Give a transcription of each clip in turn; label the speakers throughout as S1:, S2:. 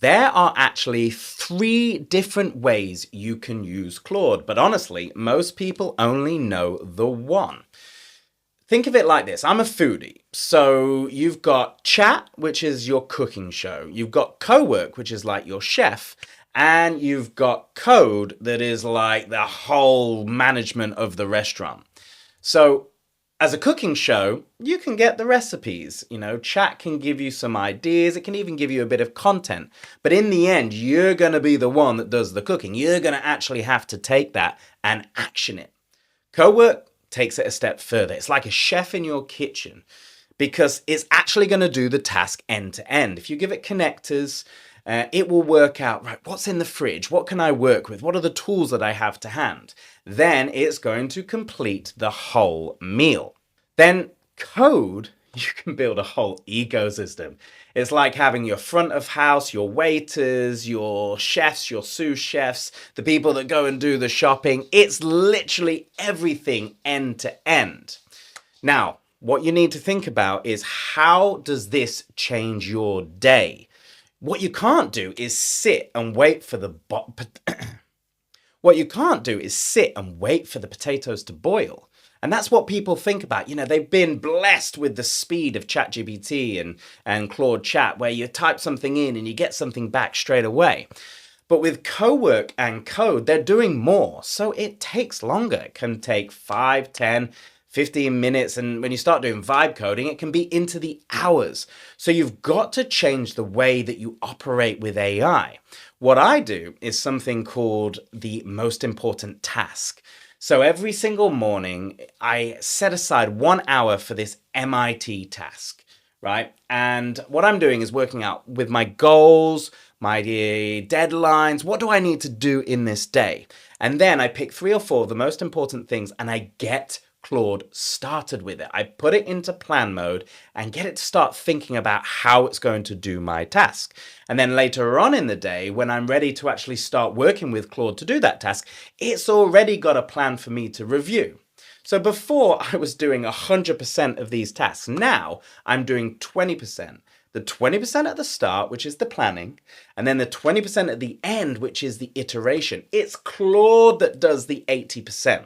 S1: There are actually 3 different ways you can use Claude, but honestly, most people only know the one. Think of it like this. I'm a foodie. So you've got Chat, which is your cooking show. You've got Cowork, which is like your chef. And you've got Code, that is like the whole management of the restaurant. So as a cooking show, you can get the recipes. Chat can give you some ideas. It can even give you a bit of content. But in the end, you're going to be the one that does the cooking. You're going to actually have to take that and action it. Cowork takes it a step further. It's like a chef in your kitchen because it's actually going to do the task end to end. If you give it connectors, it will work out, right, what's in the fridge? What can I work with? What are the tools that I have to hand? Then it's going to complete the whole meal. Then Code, you can build a whole ecosystem. It's like having your front of house, your waiters, your chefs, your sous chefs, the people that go and do the shopping. It's literally everything end to end. Now, what you need to think about is, how does this change your day? What you can't do is sit and wait for the potatoes to boil. And that's what people think about. They've been blessed with the speed of ChatGPT and Claude Chat, where you type something in and you get something back straight away. But with Cowork and Code, they're doing more. So it takes longer. It can take 5, 10, 15 minutes. And when you start doing vibe coding, it can be into the hours. So you've got to change the way that you operate with AI. What I do is something called the most important task. So every single morning, I set aside 1 hour for this MIT task, right? And what I'm doing is working out with my goals, my deadlines, what do I need to do in this day? And then I pick 3 or 4 of the most important things and I get Claude started with it. I put it into plan mode and get it to start thinking about how it's going to do my task. And then later on in the day, when I'm ready to actually start working with Claude to do that task, it's already got a plan for me to review. So before I was doing 100% of these tasks. Now I'm doing 20%. The 20% at the start, which is the planning, and then the 20% at the end, which is the iteration. It's Claude that does the 80%.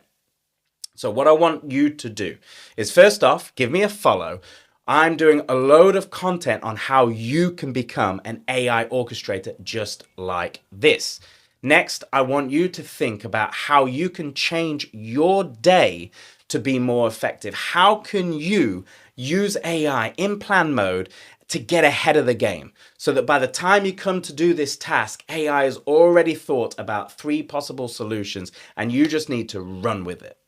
S1: So what I want you to do is, first off, give me a follow. I'm doing a load of content on how you can become an AI orchestrator just like this. Next, I want you to think about how you can change your day to be more effective. How can you use AI in plan mode to get ahead of the game, so that by the time you come to do this task, AI has already thought about 3 possible solutions and you just need to run with it.